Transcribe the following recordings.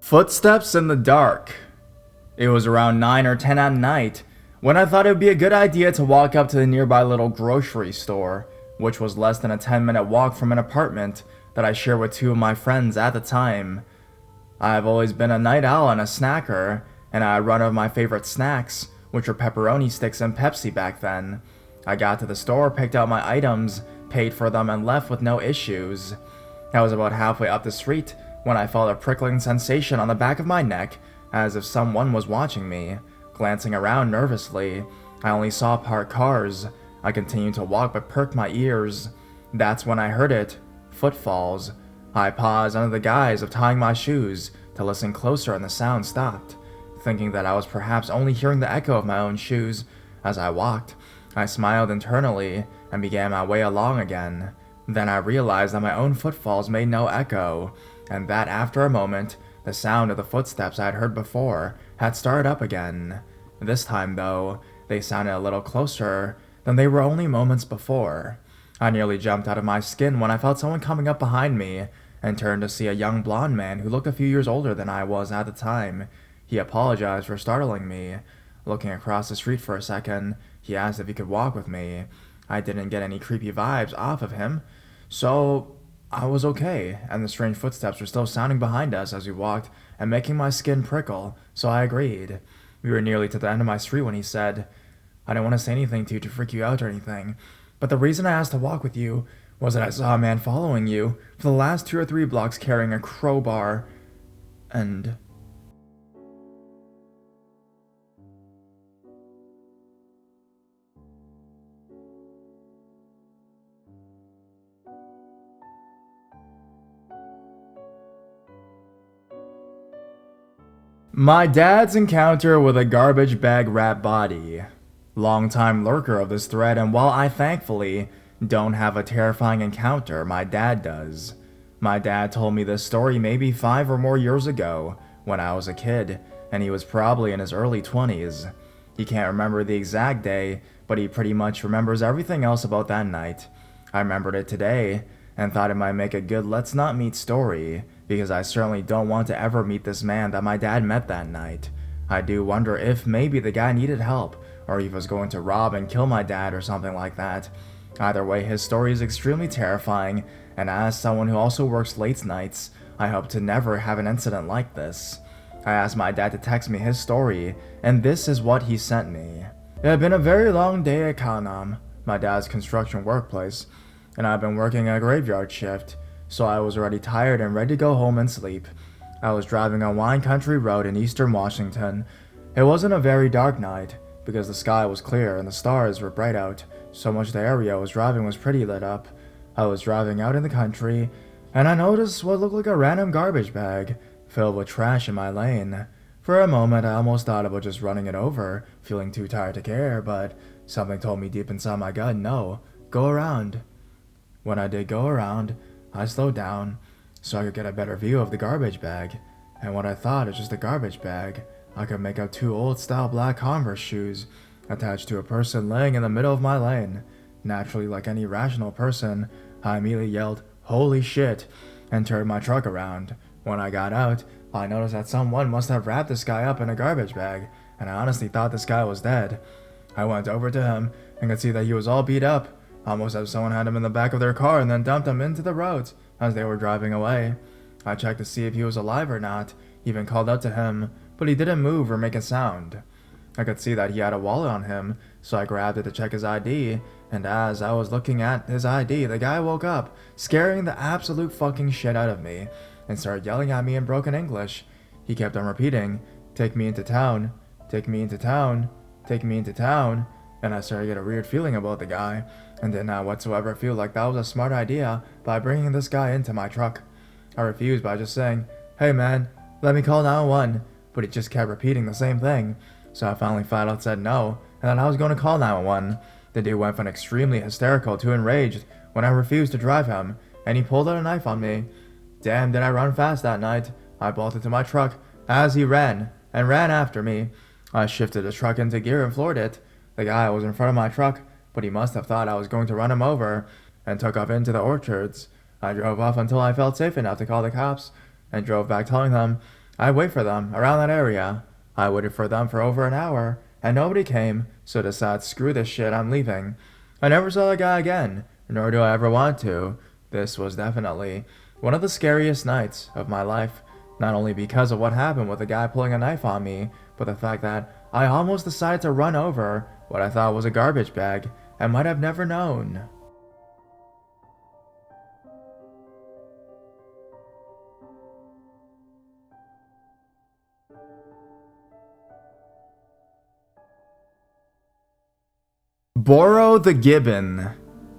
Footsteps in the dark. It was around 9 or 10 at night when I thought it would be a good idea to walk up to the nearby little grocery store, which was less than a 10-minute walk from an apartment that I shared with two of my friends at the time. I've always been a night owl and a snacker, and I had run out of my favorite snacks, which were pepperoni sticks and Pepsi back then. I got to the store, picked out my items, paid for them, and left with no issues. I was about halfway up the street when I felt a prickling sensation on the back of my neck, as if someone was watching me. Glancing around nervously, I only saw parked cars. I continued to walk but perked my ears. That's when I heard it. Footfalls. I paused under the guise of tying my shoes to listen closer, and the sound stopped. Thinking that I was perhaps only hearing the echo of my own shoes as I walked, I smiled internally and began my way along again. Then I realized that my own footfalls made no echo, and that after a moment, the sound of the footsteps I had heard before had started up again. This time, though, they sounded a little closer than they were only moments before. I nearly jumped out of my skin when I felt someone coming up behind me, and turned to see a young blonde man who looked a few years older than I was at the time. He apologized for startling me. Looking across the street for a second, he asked if he could walk with me. I didn't get any creepy vibes off of him, so I was okay, and the strange footsteps were still sounding behind us as we walked and making my skin prickle, so I agreed. We were nearly to the end of my street when he said, "I didn't want to say anything to you to freak you out or anything, but the reason I asked to walk with you was that I saw a man following you for the last 2 or 3 blocks carrying a crowbar, and..." My dad's encounter with a garbage bag rat body. Longtime lurker of this thread, and while I thankfully don't have a terrifying encounter, my dad does. My dad told me this story maybe 5 or more years ago when I was a kid, and he was probably in his early 20s. He can't remember the exact day, but he pretty much remembers everything else about that night. I remembered it today and thought it might make a good let's not meet story, because I certainly don't want to ever meet this man that my dad met that night. I do wonder if maybe the guy needed help, or he was going to rob and kill my dad or something like that. Either way, his story is extremely terrifying, and as someone who also works late nights, I hope to never have an incident like this. I asked my dad to text me his story, and this is what he sent me. It had been a very long day at Kanam, my dad's construction workplace, and I've been working a graveyard shift, so I was already tired and ready to go home and sleep. I was driving on Wine Country Road in eastern Washington. It wasn't a very dark night, because the sky was clear and the stars were bright out, so much the area I was driving was pretty lit up. I was driving out in the country, and I noticed what looked like a random garbage bag, filled with trash in my lane. For a moment I almost thought about just running it over, feeling too tired to care, but something told me deep inside my gut, no, go around. When I did go around, I slowed down so I could get a better view of the garbage bag, and what I thought was just a garbage bag, I could make out 2 old-style black Converse shoes attached to a person laying in the middle of my lane. Naturally, like any rational person, I immediately yelled, "Holy shit," and turned my truck around. When I got out, I noticed that someone must have wrapped this guy up in a garbage bag, and I honestly thought this guy was dead. I went over to him and could see that he was all beat up, almost as if someone had him in the back of their car and then dumped him into the road as they were driving away. I checked to see if he was alive or not, even called out to him, but he didn't move or make a sound. I could see that he had a wallet on him, so I grabbed it to check his ID, and as I was looking at his ID, the guy woke up, scaring the absolute fucking shit out of me, and started yelling at me in broken English. He kept on repeating, "Take me into town, take me into town, take me into town," and I started to get a weird feeling about the guy, and did not whatsoever feel like that was a smart idea by bringing this guy into my truck. I refused by just saying, "Hey man, let me call 911, but he just kept repeating the same thing, so I finally flat out said no, and that I was going to call 911. The dude went from extremely hysterical to enraged when I refused to drive him, and he pulled out a knife on me. Damn, did I run fast that night. I bolted to my truck as he ran, and ran after me. I shifted the truck into gear and floored it. The guy was in front of my truck, but he must have thought I was going to run him over, and took off into the orchards. I drove off until I felt safe enough to call the cops, and drove back telling them I'd wait for them around that area. I waited for them for over an hour, and nobody came, so I decided, screw this shit, I'm leaving. I never saw the guy again, nor do I ever want to. This was definitely one of the scariest nights of my life, not only because of what happened with the guy pulling a knife on me, but the fact that I almost decided to run over what I thought was a garbage bag and might have never known. Bora the Gibbon.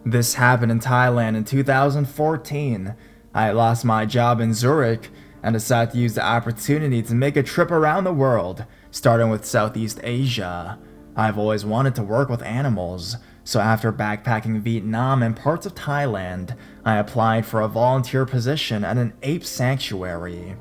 This happened in Thailand in 2014. I lost my job in Zurich and decided to use the opportunity to make a trip around the world, starting with Southeast Asia. I've always wanted to work with animals, so after backpacking Vietnam and parts of Thailand, I applied for a volunteer position at an ape sanctuary.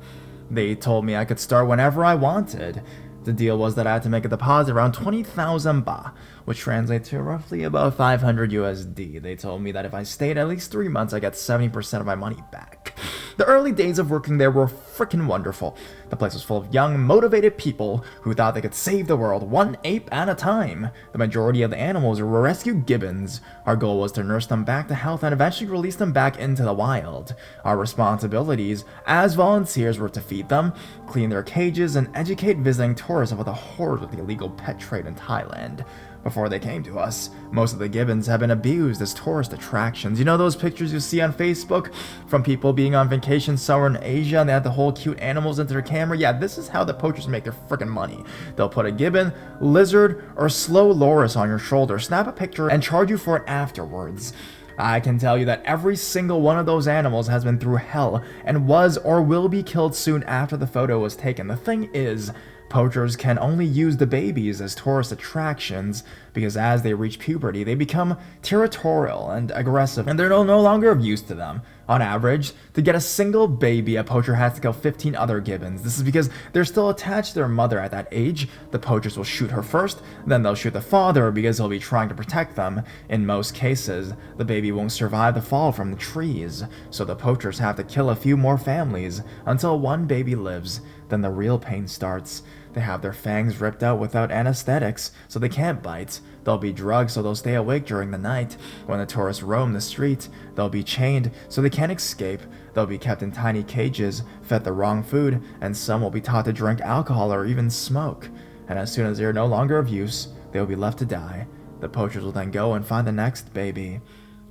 They told me I could start whenever I wanted. The deal was that I had to make a deposit around 20,000 baht, which translates to roughly about 500 USD. They told me that if I stayed at least 3 months, I get 70% of my money back. The early days of working there were freaking wonderful. The place was full of young, motivated people who thought they could save the world one ape at a time. The majority of the animals were rescued gibbons. Our goal was to nurse them back to health and eventually release them back into the wild. Our responsibilities as volunteers were to feed them, clean their cages, and educate visiting tourists about the horrors of the illegal pet trade in Thailand. Before they came to us, most of the gibbons have been abused as tourist attractions. You know those pictures you see on Facebook from people being on vacation somewhere in Asia and they have to hold cute animals into their camera? Yeah, this is how the poachers make their freaking money. They'll put a gibbon, lizard, or slow loris on your shoulder, snap a picture, and charge you for it afterwards. I can tell you that every single one of those animals has been through hell and was or will be killed soon after the photo was taken. The thing is, poachers can only use the babies as tourist attractions because as they reach puberty, they become territorial and aggressive, and they're no longer of use to them. On average, to get a single baby, a poacher has to kill 15 other gibbons. This is because they're still attached to their mother at that age. The poachers will shoot her first, then they'll shoot the father because he'll be trying to protect them. In most cases, the baby won't survive the fall from the trees, so the poachers have to kill a few more families until one baby lives. Then the real pain starts. They have their fangs ripped out without anesthetics, so they can't bite. They'll be drugged so they'll stay awake during the night. When the tourists roam the street, they'll be chained so they can't escape. They'll be kept in tiny cages, fed the wrong food, and some will be taught to drink alcohol or even smoke. And as soon as they are no longer of use, they will be left to die. The poachers will then go and find the next baby.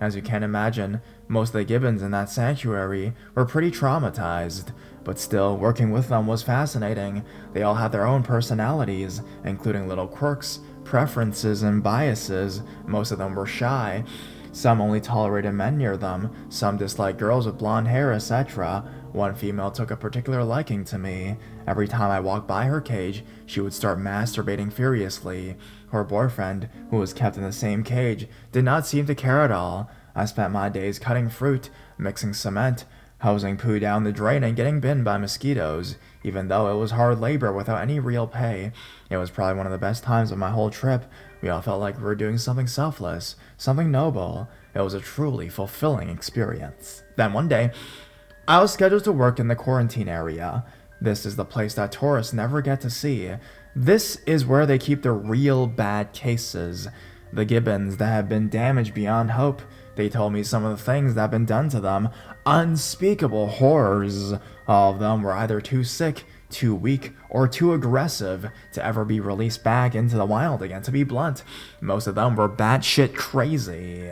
As you can imagine, most of the gibbons in that sanctuary were pretty traumatized, but still, working with them was fascinating. They all had their own personalities, including little quirks, preferences, and biases. Most of them were shy. Some only tolerated men near them, some disliked girls with blonde hair, etc. One female took a particular liking to me. Every time I walked by her cage, she would start masturbating furiously. Her boyfriend, who was kept in the same cage, did not seem to care at all. I spent my days cutting fruit, mixing cement, hosing poo down the drain, and getting bitten by mosquitoes. Even though it was hard labor without any real pay, it was probably one of the best times of my whole trip. We all felt like we were doing something selfless, something noble. It was a truly fulfilling experience. Then one day, I was scheduled to work in the quarantine area. This is the place that tourists never get to see. This is where they keep the real bad cases. The gibbons that have been damaged beyond hope. They told me some of the things that have been done to them. Unspeakable horrors. All of them were either too sick, too weak, or too aggressive to ever be released back into the wild again. To be blunt, most of them were batshit crazy.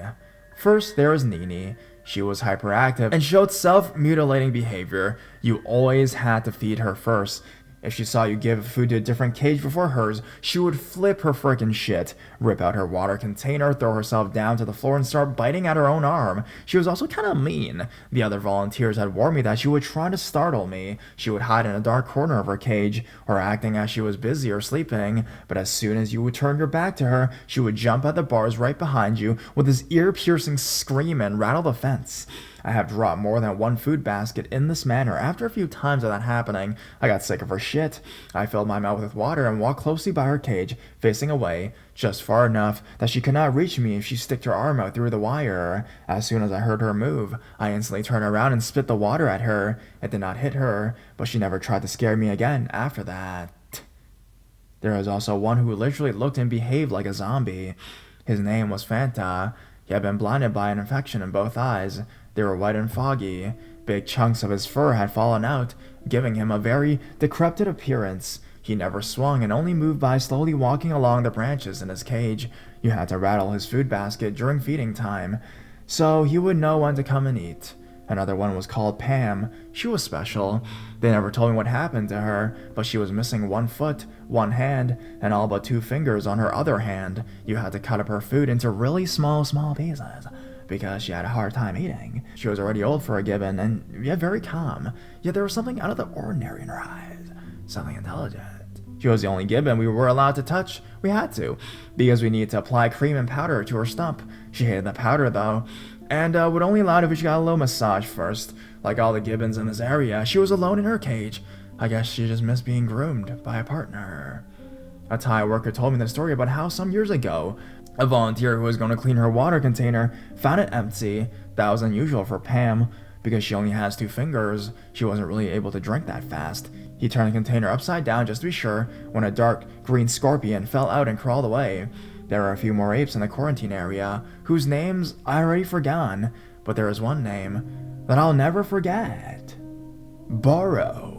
First, there was Nini. She was hyperactive and showed self-mutilating behavior. You always had to feed her first. If she saw you give food to a different cage before hers, she would flip her frickin' shit, rip out her water container, throw herself down to the floor, and start biting at her own arm. She was also kinda mean. The other volunteers had warned me that she would try to startle me. She would hide in a dark corner of her cage, or acting as she was busy or sleeping, but as soon as you would turn your back to her, she would jump at the bars right behind you with this ear-piercing scream and rattle the fence. I have dropped more than one food basket in this manner. After a few times of that happening, I got sick of her shit. I filled my mouth with water and walked closely by her cage, facing away, just far enough that she could not reach me if she sticked her arm out through the wire. As soon as I heard her move, I instantly turned around and spit the water at her. It did not hit her, but she never tried to scare me again after that. There was also one who literally looked and behaved like a zombie. His name was Fanta. He had been blinded by an infection in both eyes. They were white and foggy. Big chunks of his fur had fallen out, giving him a very decrepit appearance. He never swung and only moved by slowly walking along the branches in his cage. You had to rattle his food basket during feeding time, so he would know when to come and eat. Another one was called Pam. She was special. They never told me what happened to her, but she was missing one foot, one hand, and all but 2 fingers on her other hand. You had to cut up her food into really small pieces, because she had a hard time eating. She was already old for a Gibbon, and yet very calm. Yet there was something out of the ordinary in her eyes. Something intelligent. She was the only Gibbon we were allowed to touch. We had to, because we needed to apply cream and powder to her stump. She hated the powder, though, and would only allow it if she got a little massage first. Like all the Gibbons in this area, she was alone in her cage. I guess she just missed being groomed by a partner. A Thai worker told me the story about how some years ago, a volunteer who was going to clean her water container found it empty. That was unusual for Pam, because she only has 2 fingers. She wasn't really able to drink that fast. He turned the container upside down just to be sure, when a dark green scorpion fell out and crawled away. There are a few more apes in the quarantine area, whose names I already forgotten, but there is one name that I'll never forget. Bora.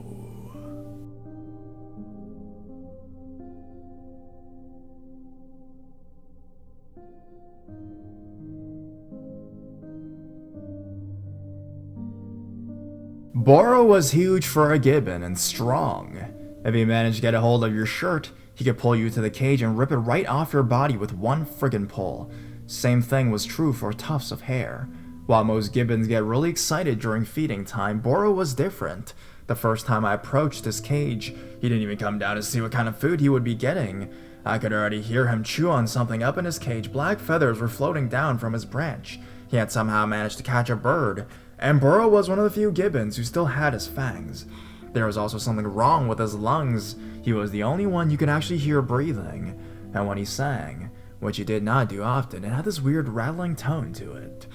Bora was huge for a Gibbon and strong. If he managed to get a hold of your shirt, he could pull you to the cage and rip it right off your body with one friggin' pull. Same thing was true for tufts of hair. While most Gibbons get really excited during feeding time, Bora was different. The first time I approached his cage, he didn't even come down to see what kind of food he would be getting. I could already hear him chew on something up in his cage. Black feathers were floating down from his branch. He had somehow managed to catch a bird, and Bora was one of the few Gibbons who still had his fangs. There was also something wrong with his lungs. He was the only one you could actually hear breathing, and when he sang, which he did not do often, it had this weird rattling tone to it.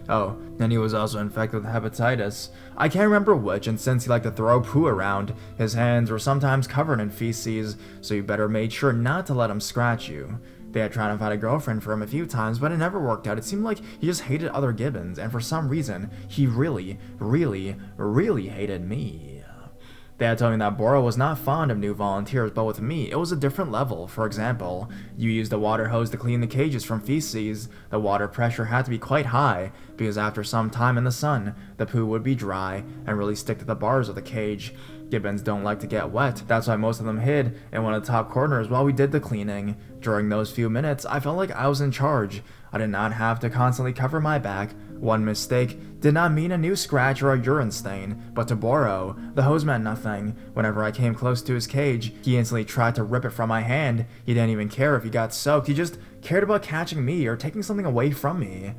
Oh, and he was also infected with hepatitis. I can't remember which, and since he liked to throw poo around, his hands were sometimes covered in feces, so you better made sure not to let him scratch you. They had tried to find a girlfriend for him a few times, but it never worked out. It seemed like he just hated other Gibbons, and for some reason, he really hated me. They had told me that Bora was not fond of new volunteers, but with me, it was a different level. For example, you used a water hose to clean the cages from feces. The water pressure had to be quite high, because after some time in the sun, the poo would be dry and really stick to the bars of the cage. Gibbons don't like to get wet, that's why most of them hid in one of the top corners while we did the cleaning. During those few minutes, I felt like I was in charge. I did not have to constantly cover my back. One mistake did not mean a new scratch or a urine stain, but to Bora, the hose meant nothing. Whenever I came close to his cage, he instantly tried to rip it from my hand. He didn't even care if he got soaked, he just cared about catching me or taking something away from me.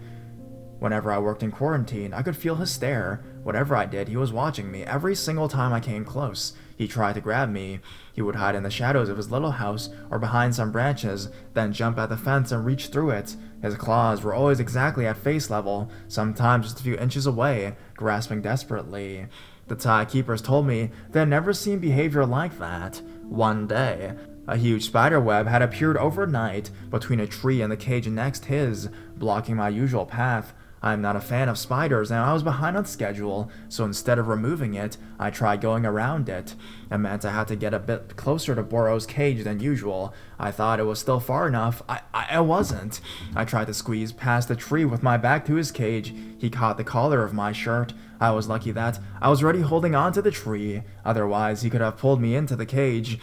Whenever I worked in quarantine, I could feel his stare. Whatever I did, he was watching me. Every single time I came close, he tried to grab me. He would hide in the shadows of his little house or behind some branches, then jump at the fence and reach through it. His claws were always exactly at face level, sometimes just a few inches away, grasping desperately. The Thai keepers told me they had never seen behavior like that. One day, a huge spider web had appeared overnight between a tree and the cage next his, blocking my usual path. I am not a fan of spiders, and I was behind on schedule, so instead of removing it, I tried going around it. It meant I had to get a bit closer to Boro's cage than usual. I thought it was still far enough. I wasn't. I tried to squeeze past the tree with my back to his cage. He caught the collar of my shirt. I was lucky that I was already holding on to the tree. Otherwise, he could have pulled me into the cage.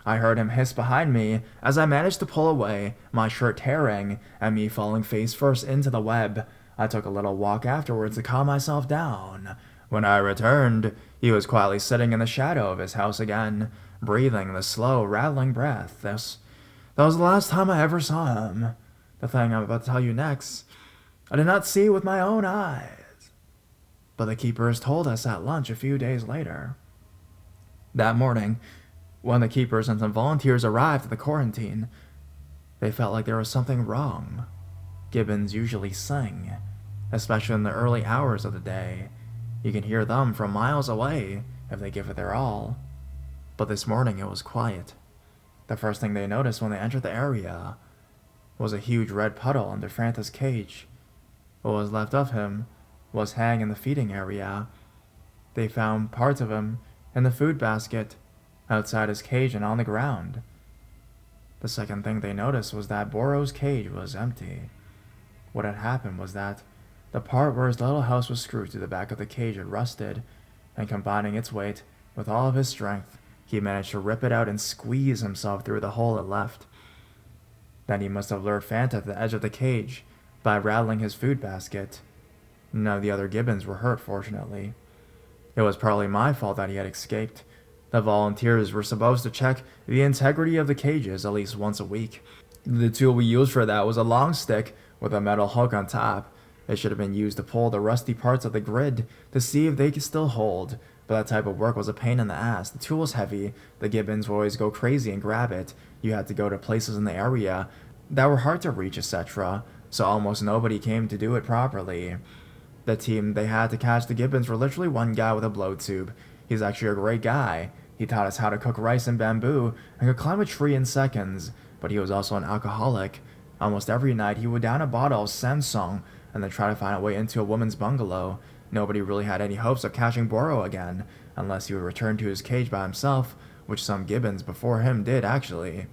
I heard him hiss behind me as I managed to pull away, my shirt tearing, and me falling face first into the web. I took a little walk afterwards to calm myself down. When I returned, he was quietly sitting in the shadow of his house again, breathing the slow, rattling breath. That was the last time I ever saw him. The thing I'm about to tell you next, I did not see with my own eyes. but the keepers told us at lunch a few days later. That morning, when the keepers and some volunteers arrived at the quarantine, they felt like there was something wrong. Gibbons usually sing, especially in the early hours of the day. You can hear them from miles away if they give it their all. But this morning it was quiet. The first thing they noticed when they entered the area was a huge red puddle under Franta's cage. What was left of him was hanging in the feeding area. They found parts of him in the food basket, outside his cage and on the ground. The second thing they noticed was that Boro's cage was empty. What had happened was that the part where his little house was screwed to the back of the cage had rusted, and combining its weight with all of his strength, he managed to rip it out and squeeze himself through the hole it left. Then he must have lured Fanta to the edge of the cage by rattling his food basket. None of the other Gibbons were hurt, fortunately. It was partly my fault that he had escaped. The volunteers were supposed to check the integrity of the cages at least once a week. The tool we used for that was a long stick with a metal hook on top. It should have been used to pull the rusty parts of the grid to see if they could still hold, but that type of work was a pain in the ass. The tool was heavy, the Gibbons would always go crazy and grab it. You had to go to places in the area that were hard to reach, etc., so almost nobody came to do it properly. The team they had to catch the Gibbons were literally one guy with a blow tube. He's actually a great guy. He taught us how to cook rice in bamboo and could climb a tree in seconds, but he was also an alcoholic. Almost every night he would down a bottle of Samsung and then try to find a way into a woman's bungalow. Nobody really had any hopes of catching Bora again, unless he would return to his cage by himself, which some Gibbons before him did actually.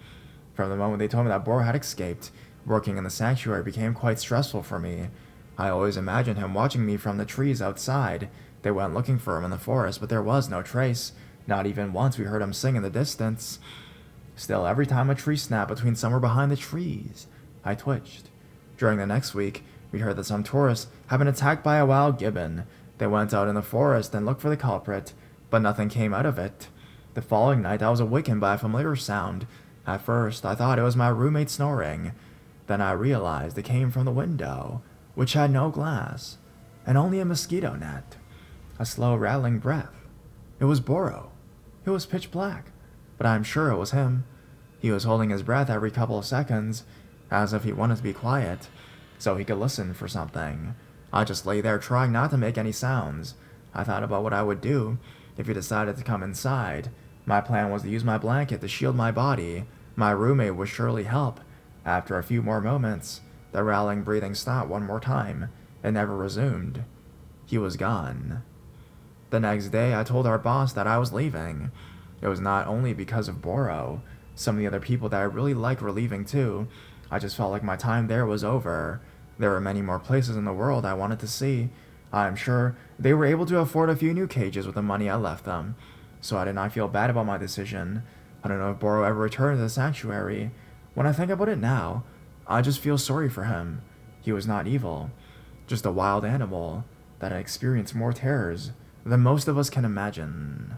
From the moment they told me that Bora had escaped, working in the sanctuary became quite stressful for me. I always imagined him watching me from the trees outside. They went looking for him in the forest, but there was no trace. Not even once we heard him sing in the distance. Still, every time a tree snapped between somewhere behind the trees, I twitched. During the next week, we heard that some tourists had been attacked by a wild gibbon. They went out in the forest and looked for the culprit, but nothing came out of it. The following night, I was awakened by a familiar sound. At first, I thought it was my roommate snoring. Then I realized it came from the window, which had no glass, and only a mosquito net. A slow rattling breath. It was Bora. It was pitch black, but I'm sure it was him. He was holding his breath every couple of seconds, as if he wanted to be quiet, so he could listen for something. I just lay there trying not to make any sounds. I thought about what I would do if he decided to come inside. My plan was to use my blanket to shield my body. My roommate would surely help. After a few more moments, the rattling breathing stopped one more time and never resumed. He was gone. The next day, I told our boss that I was leaving. It was not only because of Bora. Some of the other people that I really liked were leaving too. I just felt like my time there was over. There were many more places in the world I wanted to see. I am sure they were able to afford a few new cages with the money I left them, so I did not feel bad about my decision. I don't know if Bora ever returned to the sanctuary. When I think about it now, I just feel sorry for him. He was not evil, just a wild animal that had experienced more terrors than most of us can imagine.